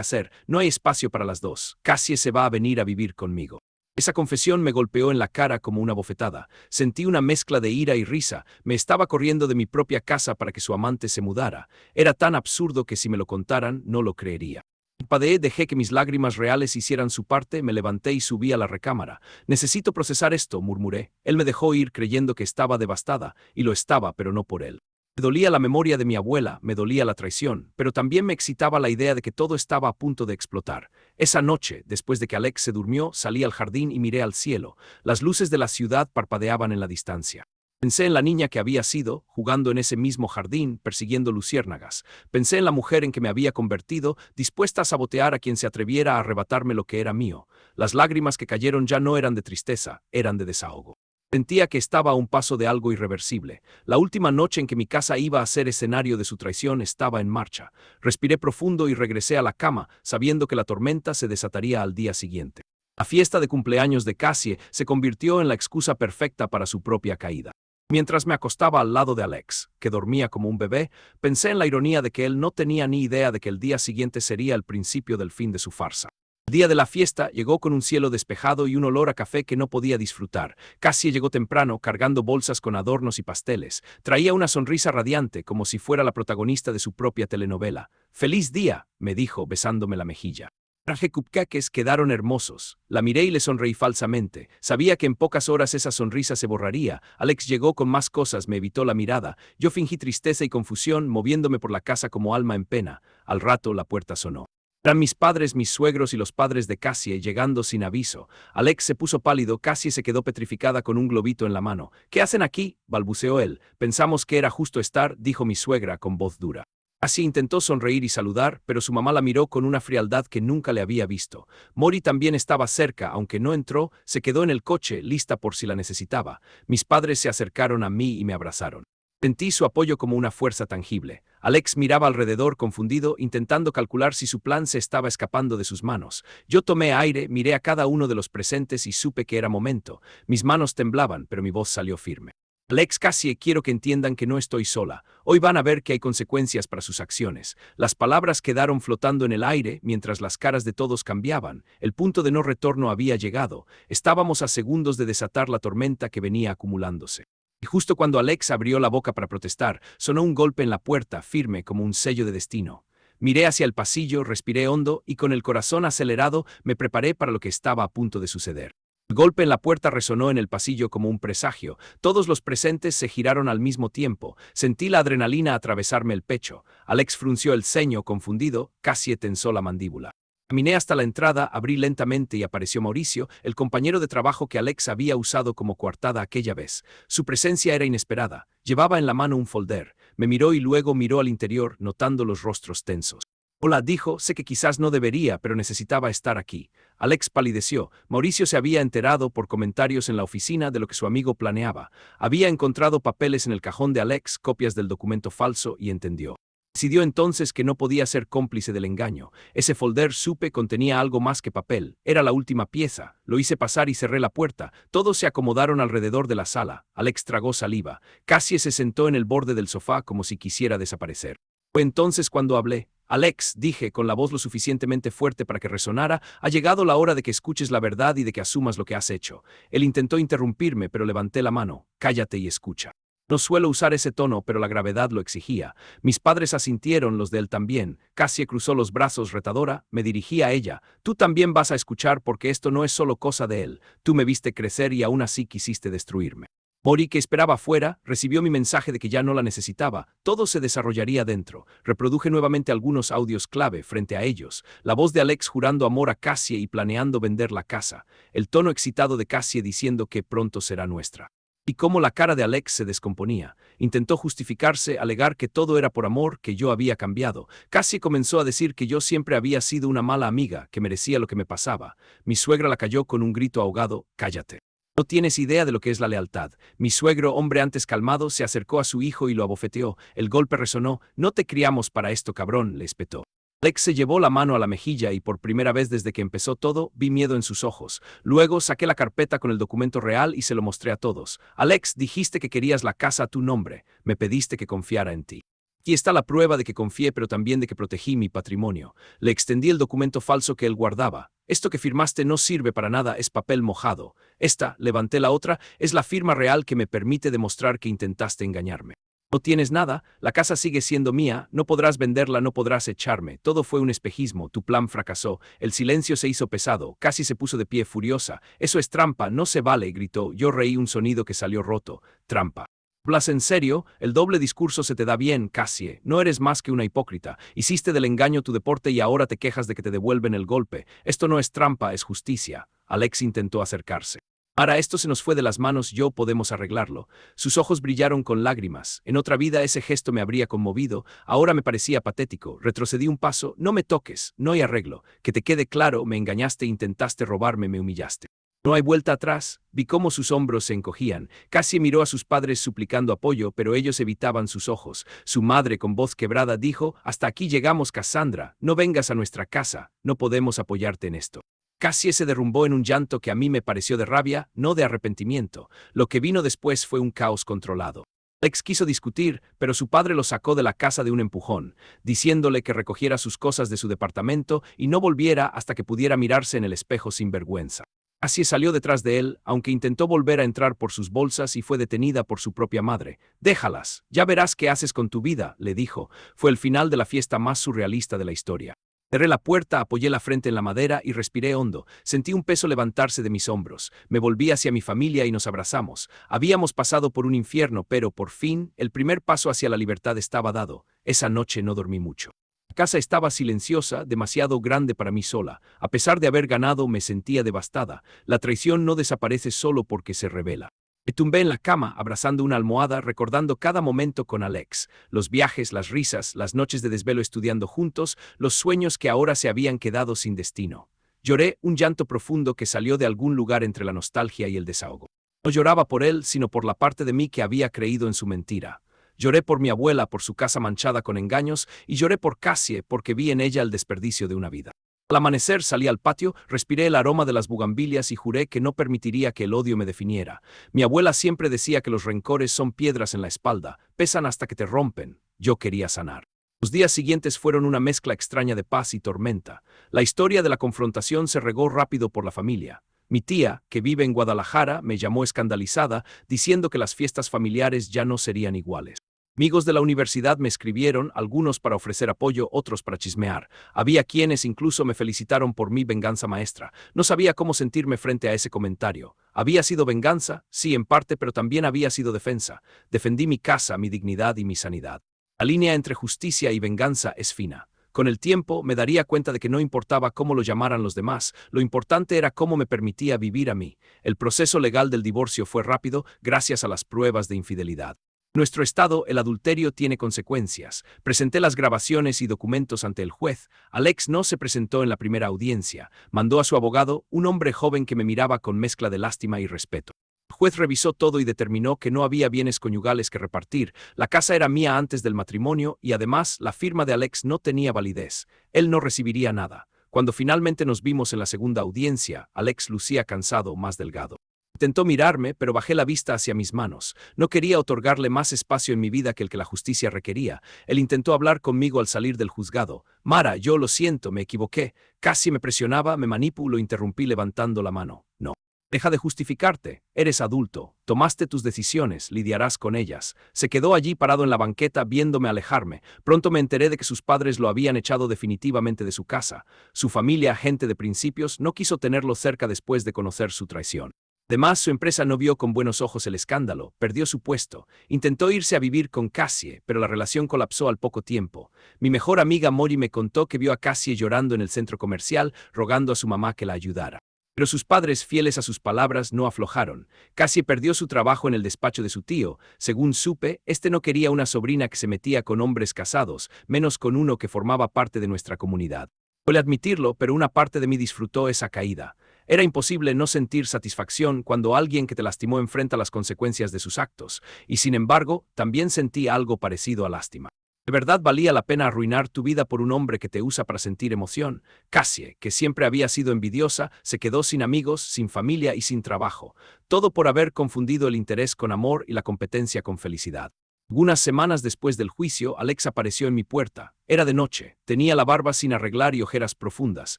hacer. No hay espacio para las dos. Cassie se va a venir a vivir conmigo. Esa confesión me golpeó en la cara como una bofetada. Sentí una mezcla de ira y risa. Me estaba corriendo de mi propia casa para que su amante se mudara. Era tan absurdo que si me lo contaran, no lo creería. Parpadeé, dejé que mis lágrimas reales hicieran su parte, me levanté y subí a la recámara. Necesito procesar esto, murmuré. Él me dejó ir creyendo que estaba devastada, y lo estaba, pero no por él. Me dolía la memoria de mi abuela, me dolía la traición, pero también me excitaba la idea de que todo estaba a punto de explotar. Esa noche, después de que Alex se durmió, salí al jardín y miré al cielo. Las luces de la ciudad parpadeaban en la distancia. Pensé en la niña que había sido, jugando en ese mismo jardín, persiguiendo luciérnagas. Pensé en la mujer en que me había convertido, dispuesta a sabotear a quien se atreviera a arrebatarme lo que era mío. Las lágrimas que cayeron ya no eran de tristeza, eran de desahogo. Sentía que estaba a un paso de algo irreversible. La última noche en que mi casa iba a ser escenario de su traición estaba en marcha. Respiré profundo y regresé a la cama, sabiendo que la tormenta se desataría al día siguiente. La fiesta de cumpleaños de Cassie se convirtió en la excusa perfecta para su propia caída. Mientras me acostaba al lado de Alex, que dormía como un bebé, pensé en la ironía de que él no tenía ni idea de que el día siguiente sería el principio del fin de su farsa. El día de la fiesta llegó con un cielo despejado y un olor a café que no podía disfrutar. Cassie llegó temprano, cargando bolsas con adornos y pasteles. Traía una sonrisa radiante, como si fuera la protagonista de su propia telenovela. «¡Feliz día!», me dijo, besándome la mejilla. Traje cupcakes, quedaron hermosos. La miré y le sonreí falsamente. Sabía que en pocas horas esa sonrisa se borraría. Alex llegó con más cosas, me evitó la mirada. Yo fingí tristeza y confusión, moviéndome por la casa como alma en pena. Al rato la puerta sonó. Eran mis padres, mis suegros y los padres de Cassie, llegando sin aviso. Alex se puso pálido, Cassie se quedó petrificada con un globito en la mano. «¿Qué hacen aquí?», balbuceó él. «Pensamos que era justo estar», dijo mi suegra con voz dura. Cassie intentó sonreír y saludar, pero su mamá la miró con una frialdad que nunca le había visto. Mori también estaba cerca, aunque no entró, se quedó en el coche, lista por si la necesitaba. Mis padres se acercaron a mí y me abrazaron. Sentí su apoyo como una fuerza tangible. Alex miraba alrededor confundido, intentando calcular si su plan se estaba escapando de sus manos. Yo tomé aire, miré a cada uno de los presentes y supe que era momento. Mis manos temblaban, pero mi voz salió firme. «Alex, Cassie, quiero que entiendan que no estoy sola. Hoy van a ver que hay consecuencias para sus acciones». Las palabras quedaron flotando en el aire mientras las caras de todos cambiaban. El punto de no retorno había llegado. Estábamos a segundos de desatar la tormenta que venía acumulándose. Y justo cuando Alex abrió la boca para protestar, sonó un golpe en la puerta, firme como un sello de destino. Miré hacia el pasillo, respiré hondo y con el corazón acelerado me preparé para lo que estaba a punto de suceder. El golpe en la puerta resonó en el pasillo como un presagio. Todos los presentes se giraron al mismo tiempo. Sentí la adrenalina atravesarme el pecho. Alex frunció el ceño, confundido, Cassie tensó la mandíbula. Caminé hasta la entrada, abrí lentamente y apareció Mauricio, el compañero de trabajo que Alex había usado como coartada aquella vez. Su presencia era inesperada. Llevaba en la mano un folder. Me miró y luego miró al interior, notando los rostros tensos. «Hola», dijo, «sé que quizás no debería, pero necesitaba estar aquí». Alex palideció. Mauricio se había enterado por comentarios en la oficina de lo que su amigo planeaba. Había encontrado papeles en el cajón de Alex, copias del documento falso, y entendió. Decidió entonces que no podía ser cómplice del engaño. Ese folder, supe, contenía algo más que papel. Era la última pieza. Lo hice pasar y cerré la puerta. Todos se acomodaron alrededor de la sala. Alex tragó saliva. Cassie se sentó en el borde del sofá como si quisiera desaparecer. Fue entonces cuando hablé. «Alex», dije, con la voz lo suficientemente fuerte para que resonara, «ha llegado la hora de que escuches la verdad y de que asumas lo que has hecho». Él intentó interrumpirme, pero levanté la mano. «Cállate y escucha». No suelo usar ese tono, pero la gravedad lo exigía. Mis padres asintieron, los de él también. Cassie cruzó los brazos retadora, me dirigí a ella. «Tú también vas a escuchar porque esto no es solo cosa de él. Tú me viste crecer y aún así quisiste destruirme». Mori, que esperaba afuera, recibió mi mensaje de que ya no la necesitaba. Todo se desarrollaría dentro. Reproduje nuevamente algunos audios clave frente a ellos. La voz de Alex jurando amor a Cassie y planeando vender la casa. El tono excitado de Cassie diciendo que pronto será nuestra. Y cómo la cara de Alex se descomponía. Intentó justificarse, alegar que todo era por amor, que yo había cambiado. Cassie comenzó a decir que yo siempre había sido una mala amiga, que merecía lo que me pasaba. Mi suegra la calló con un grito ahogado: «Cállate». No tienes idea de lo que es la lealtad. Mi suegro, hombre antes calmado, se acercó a su hijo y lo abofeteó. El golpe resonó. No te criamos para esto, cabrón, le espetó. Alex se llevó la mano a la mejilla y por primera vez desde que empezó todo, vi miedo en sus ojos. Luego saqué la carpeta con el documento real y se lo mostré a todos. Alex, dijiste que querías la casa a tu nombre. Me pediste que confiara en ti. Aquí está la prueba de que confié, pero también de que protegí mi patrimonio. Le extendí el documento falso que él guardaba. Esto que firmaste no sirve para nada, es papel mojado. Esta, levanté la otra, es la firma real que me permite demostrar que intentaste engañarme. No tienes nada, la casa sigue siendo mía, no podrás venderla, no podrás echarme. Todo fue un espejismo, tu plan fracasó. El silencio se hizo pesado, casi se puso de pie furiosa. Eso es trampa, no se vale, gritó. Yo reí un sonido que salió roto. Trampa. ¿Hablas en serio? El doble discurso se te da bien, Cassie. No eres más que una hipócrita. Hiciste del engaño tu deporte y ahora te quejas de que te devuelven el golpe. Esto no es trampa, es justicia. Alex intentó acercarse. Ahora esto se nos fue de las manos, yo podemos arreglarlo. Sus ojos brillaron con lágrimas. En otra vida ese gesto me habría conmovido, ahora me parecía patético. Retrocedí un paso. No me toques, no hay arreglo. Que te quede claro, me engañaste, intentaste robarme, me humillaste. No hay vuelta atrás. Vi cómo sus hombros se encogían. Casi miró a sus padres suplicando apoyo, pero ellos evitaban sus ojos. Su madre, con voz quebrada, dijo: «Hasta aquí llegamos, Cassandra. No vengas a nuestra casa. No podemos apoyarte en esto». Cassie se derrumbó en un llanto que a mí me pareció de rabia, no de arrepentimiento. Lo que vino después fue un caos controlado. Alex quiso discutir, pero su padre lo sacó de la casa de un empujón, diciéndole que recogiera sus cosas de su departamento y no volviera hasta que pudiera mirarse en el espejo sin vergüenza. Cassie salió detrás de él, aunque intentó volver a entrar por sus bolsas y fue detenida por su propia madre. «Déjalas, ya verás qué haces con tu vida», le dijo. Fue el final de la fiesta más surrealista de la historia. Cerré la puerta, apoyé la frente en la madera y respiré hondo. Sentí un peso levantarse de mis hombros. Me volví hacia mi familia y nos abrazamos. Habíamos pasado por un infierno, pero por fin, el primer paso hacia la libertad estaba dado. Esa noche no dormí mucho. La casa estaba silenciosa, demasiado grande para mí sola. A pesar de haber ganado, me sentía devastada. La traición no desaparece solo porque se revela. Me tumbé en la cama, abrazando una almohada, recordando cada momento con Alex. Los viajes, las risas, las noches de desvelo estudiando juntos, los sueños que ahora se habían quedado sin destino. Lloré, un llanto profundo que salió de algún lugar entre la nostalgia y el desahogo. No lloraba por él, sino por la parte de mí que había creído en su mentira. Lloré por mi abuela, por su casa manchada con engaños, y lloré por Cassie, porque vi en ella el desperdicio de una vida. Al amanecer salí al patio, respiré el aroma de las bugambilias y juré que no permitiría que el odio me definiera. Mi abuela siempre decía que los rencores son piedras en la espalda, pesan hasta que te rompen. Yo quería sanar. Los días siguientes fueron una mezcla extraña de paz y tormenta. La historia de la confrontación se regó rápido por la familia. Mi tía, que vive en Guadalajara, me llamó escandalizada, diciendo que las fiestas familiares ya no serían iguales. Amigos de la universidad me escribieron, algunos para ofrecer apoyo, otros para chismear. Había quienes incluso me felicitaron por mi venganza maestra. No sabía cómo sentirme frente a ese comentario. ¿Había sido venganza? Sí, en parte, pero también había sido defensa. Defendí mi casa, mi dignidad y mi sanidad. La línea entre justicia y venganza es fina. Con el tiempo me daría cuenta de que no importaba cómo lo llamaran los demás, lo importante era cómo me permitía vivir a mí. El proceso legal del divorcio fue rápido gracias a las pruebas de infidelidad. En nuestro estado, el adulterio tiene consecuencias. Presenté las grabaciones y documentos ante el juez. Alex no se presentó en la primera audiencia. Mandó a su abogado, un hombre joven que me miraba con mezcla de lástima y respeto. El juez revisó todo y determinó que no había bienes conyugales que repartir. La casa era mía antes del matrimonio y además la firma de Alex no tenía validez. Él no recibiría nada. Cuando finalmente nos vimos en la segunda audiencia, Alex lucía cansado, más delgado. Intentó mirarme, pero bajé la vista hacia mis manos. No quería otorgarle más espacio en mi vida que el que la justicia requería. Él intentó hablar conmigo al salir del juzgado. «Mara, yo lo siento, me equivoqué». Casi me presionaba, me manipuló, lo interrumpí levantando la mano. «No. Deja de justificarte. Eres adulto. Tomaste tus decisiones, lidiarás con ellas». Se quedó allí parado en la banqueta viéndome alejarme. Pronto me enteré de que sus padres lo habían echado definitivamente de su casa. Su familia, gente de principios, no quiso tenerlo cerca después de conocer su traición. Además, su empresa no vio con buenos ojos el escándalo, perdió su puesto. Intentó irse a vivir con Cassie, pero la relación colapsó al poco tiempo. Mi mejor amiga Mori me contó que vio a Cassie llorando en el centro comercial, rogando a su mamá que la ayudara. Pero sus padres, fieles a sus palabras, no aflojaron. Cassie perdió su trabajo en el despacho de su tío. Según supe, este no quería una sobrina que se metía con hombres casados, menos con uno que formaba parte de nuestra comunidad. Suele admitirlo, pero una parte de mí disfrutó esa caída. Era imposible no sentir satisfacción cuando alguien que te lastimó enfrenta las consecuencias de sus actos, y sin embargo, también sentí algo parecido a lástima. ¿De verdad valía la pena arruinar tu vida por un hombre que te usa para sentir emoción? Cassie, que siempre había sido envidiosa, se quedó sin amigos, sin familia y sin trabajo, todo por haber confundido el interés con amor y la competencia con felicidad. Algunas semanas después del juicio, Alex apareció en mi puerta. Era de noche, tenía la barba sin arreglar y ojeras profundas.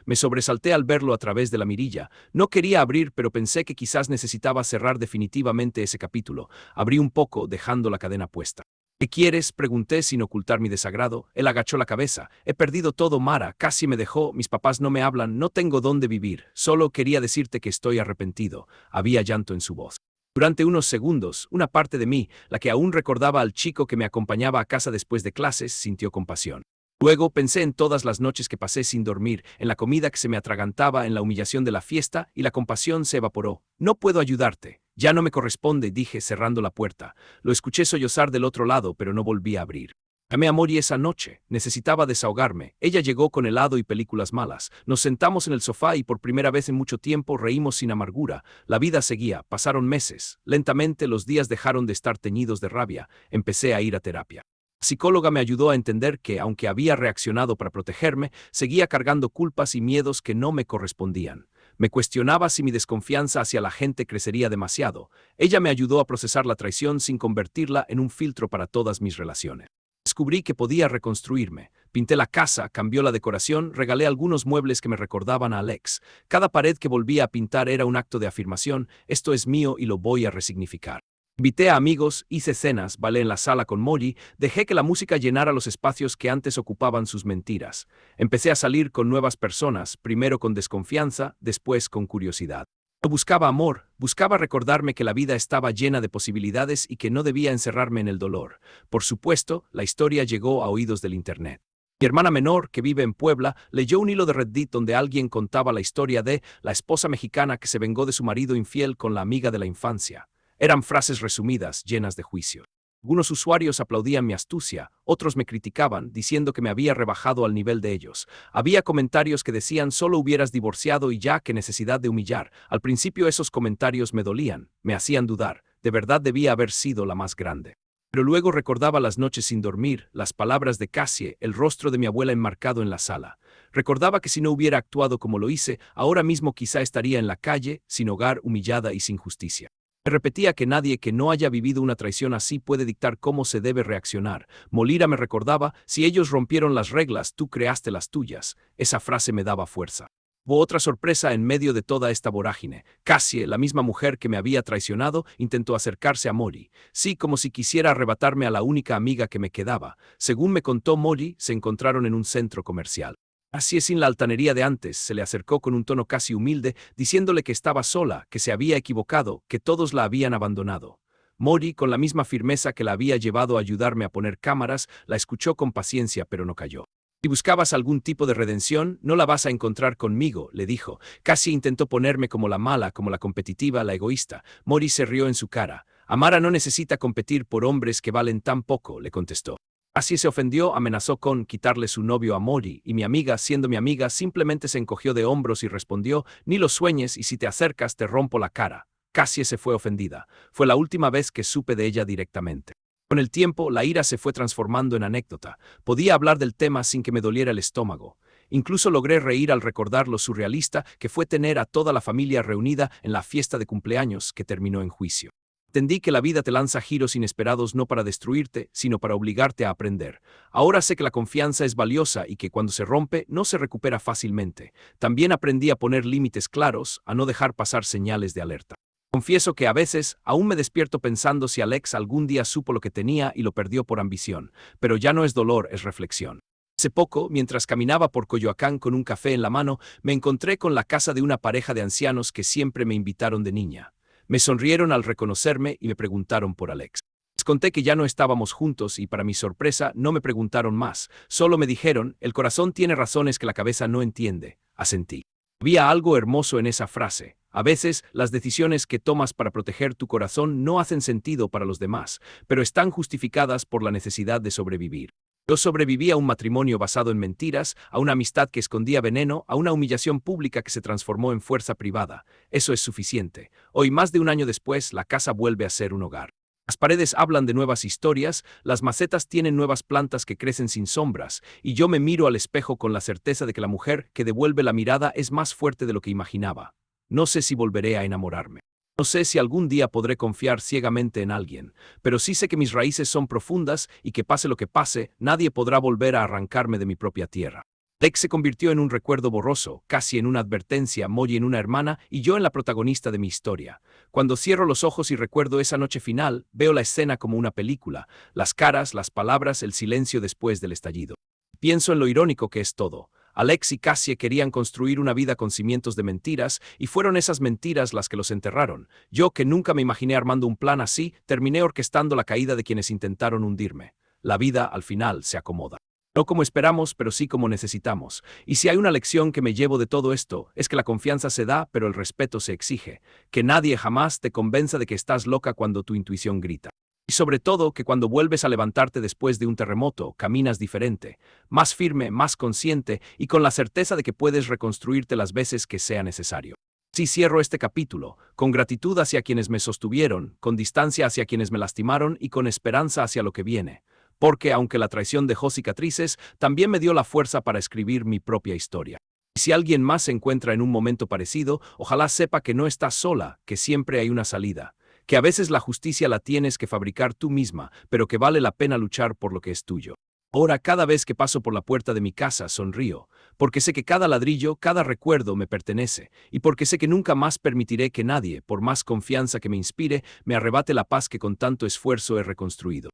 Me sobresalté al verlo a través de la mirilla. No quería abrir, pero pensé que quizás necesitaba cerrar definitivamente ese capítulo. Abrí un poco, dejando la cadena puesta. ¿Qué quieres?, pregunté sin ocultar mi desagrado. Él agachó la cabeza. He perdido todo, Mara. Casi me dejó. Mis papás no me hablan. No tengo dónde vivir. Solo quería decirte que estoy arrepentido. Había llanto en su voz. Durante unos segundos, una parte de mí, la que aún recordaba al chico que me acompañaba a casa después de clases, sintió compasión. Luego pensé en todas las noches que pasé sin dormir, en la comida que se me atragantaba, en la humillación de la fiesta, y la compasión se evaporó. No puedo ayudarte. Ya no me corresponde, dije cerrando la puerta. Lo escuché sollozar del otro lado, pero no volví a abrir. Llamé a Mori esa noche. Necesitaba desahogarme. Ella llegó con helado y películas malas. Nos sentamos en el sofá y por primera vez en mucho tiempo reímos sin amargura. La vida seguía. Pasaron meses. Lentamente los días dejaron de estar teñidos de rabia. Empecé a ir a terapia. La psicóloga me ayudó a entender que, aunque había reaccionado para protegerme, seguía cargando culpas y miedos que no me correspondían. Me cuestionaba si mi desconfianza hacia la gente crecería demasiado. Ella me ayudó a procesar la traición sin convertirla en un filtro para todas mis relaciones. Descubrí que podía reconstruirme. Pinté la casa, cambió la decoración, regalé algunos muebles que me recordaban a Alex. Cada pared que volvía a pintar era un acto de afirmación: esto es mío y lo voy a resignificar. Invité a amigos, hice cenas, bailé en la sala con Mori, dejé que la música llenara los espacios que antes ocupaban sus mentiras. Empecé a salir con nuevas personas, primero con desconfianza, después con curiosidad. No buscaba amor, buscaba recordarme que la vida estaba llena de posibilidades y que no debía encerrarme en el dolor. Por supuesto, la historia llegó a oídos del Internet. Mi hermana menor, que vive en Puebla, leyó un hilo de Reddit donde alguien contaba la historia de la esposa mexicana que se vengó de su marido infiel con la amiga de la infancia. Eran frases resumidas, llenas de juicio. Algunos usuarios aplaudían mi astucia, otros me criticaban, diciendo que me había rebajado al nivel de ellos. Había comentarios que decían: solo hubieras divorciado y ya, qué necesidad de humillar. Al principio esos comentarios me dolían, me hacían dudar. De verdad debía haber sido la más grande. Pero luego recordaba las noches sin dormir, las palabras de Cassie, el rostro de mi abuela enmarcado en la sala. Recordaba que si no hubiera actuado como lo hice, ahora mismo quizá estaría en la calle, sin hogar, humillada y sin justicia. Me repetía que nadie que no haya vivido una traición así puede dictar cómo se debe reaccionar. Molira me recordaba: si ellos rompieron las reglas, tú creaste las tuyas. Esa frase me daba fuerza. Hubo otra sorpresa en medio de toda esta vorágine. Cassie, la misma mujer que me había traicionado, intentó acercarse a Mori. Sí, como si quisiera arrebatarme a la única amiga que me quedaba. Según me contó Mori, se encontraron en un centro comercial. Así es, sin la altanería de antes, se le acercó con un tono casi humilde, diciéndole que estaba sola, que se había equivocado, que todos la habían abandonado. Mori, con la misma firmeza que la había llevado a ayudarme a poner cámaras, la escuchó con paciencia, pero no cayó. Si buscabas algún tipo de redención, no la vas a encontrar conmigo, le dijo. Casi intentó ponerme como la mala, como la competitiva, la egoísta. Mori se rió en su cara. Amara no necesita competir por hombres que valen tan poco, le contestó. Así se ofendió, amenazó con quitarle su novio a Mori, y mi amiga, siendo mi amiga, simplemente se encogió de hombros y respondió: ni lo sueñes, y si te acercas te rompo la cara. Cassie se fue ofendida. Fue la última vez que supe de ella directamente. Con el tiempo, la ira se fue transformando en anécdota. Podía hablar del tema sin que me doliera el estómago. Incluso logré reír al recordar lo surrealista que fue tener a toda la familia reunida en la fiesta de cumpleaños que terminó en juicio. Entendí que la vida te lanza giros inesperados no para destruirte, sino para obligarte a aprender. Ahora sé que la confianza es valiosa y que cuando se rompe no se recupera fácilmente. También aprendí a poner límites claros, a no dejar pasar señales de alerta. Confieso que a veces aún me despierto pensando si Alex algún día supo lo que tenía y lo perdió por ambición, pero ya no es dolor, es reflexión. Hace poco, mientras caminaba por Coyoacán con un café en la mano, me encontré con la casa de una pareja de ancianos que siempre me invitaron de niña. Me sonrieron al reconocerme y me preguntaron por Alex. Les conté que ya no estábamos juntos y, para mi sorpresa, no me preguntaron más. Solo me dijeron: el corazón tiene razones que la cabeza no entiende. Asentí. Había algo hermoso en esa frase. A veces, las decisiones que tomas para proteger tu corazón no hacen sentido para los demás, pero están justificadas por la necesidad de sobrevivir. Yo sobreviví a un matrimonio basado en mentiras, a una amistad que escondía veneno, a una humillación pública que se transformó en fuerza privada. Eso es suficiente. Hoy, más de un año después, la casa vuelve a ser un hogar. Las paredes hablan de nuevas historias, las macetas tienen nuevas plantas que crecen sin sombras, y yo me miro al espejo con la certeza de que la mujer que devuelve la mirada es más fuerte de lo que imaginaba. No sé si volveré a enamorarme. No sé si algún día podré confiar ciegamente en alguien, pero sí sé que mis raíces son profundas y que pase lo que pase, nadie podrá volver a arrancarme de mi propia tierra. Lex se convirtió en un recuerdo borroso, casi en una advertencia, Molly en una hermana y yo en la protagonista de mi historia. Cuando cierro los ojos y recuerdo esa noche final, veo la escena como una película, las caras, las palabras, el silencio después del estallido. Pienso en lo irónico que es todo. Alex y Cassie querían construir una vida con cimientos de mentiras, y fueron esas mentiras las que los enterraron. Yo, que nunca me imaginé armando un plan así, terminé orquestando la caída de quienes intentaron hundirme. La vida, al final, se acomoda. No como esperamos, pero sí como necesitamos. Y si hay una lección que me llevo de todo esto, es que la confianza se da, pero el respeto se exige. Que nadie jamás te convenza de que estás loca cuando tu intuición grita. Y sobre todo, que cuando vuelves a levantarte después de un terremoto, caminas diferente, más firme, más consciente y con la certeza de que puedes reconstruirte las veces que sea necesario. Así cierro este capítulo, con gratitud hacia quienes me sostuvieron, con distancia hacia quienes me lastimaron y con esperanza hacia lo que viene. Porque, aunque la traición dejó cicatrices, también me dio la fuerza para escribir mi propia historia. Y si alguien más se encuentra en un momento parecido, ojalá sepa que no estás sola, que siempre hay una salida. Que a veces la justicia la tienes que fabricar tú misma, pero que vale la pena luchar por lo que es tuyo. Ahora, cada vez que paso por la puerta de mi casa, sonrío, porque sé que cada ladrillo, cada recuerdo me pertenece, y porque sé que nunca más permitiré que nadie, por más confianza que me inspire, me arrebate la paz que con tanto esfuerzo he reconstruido.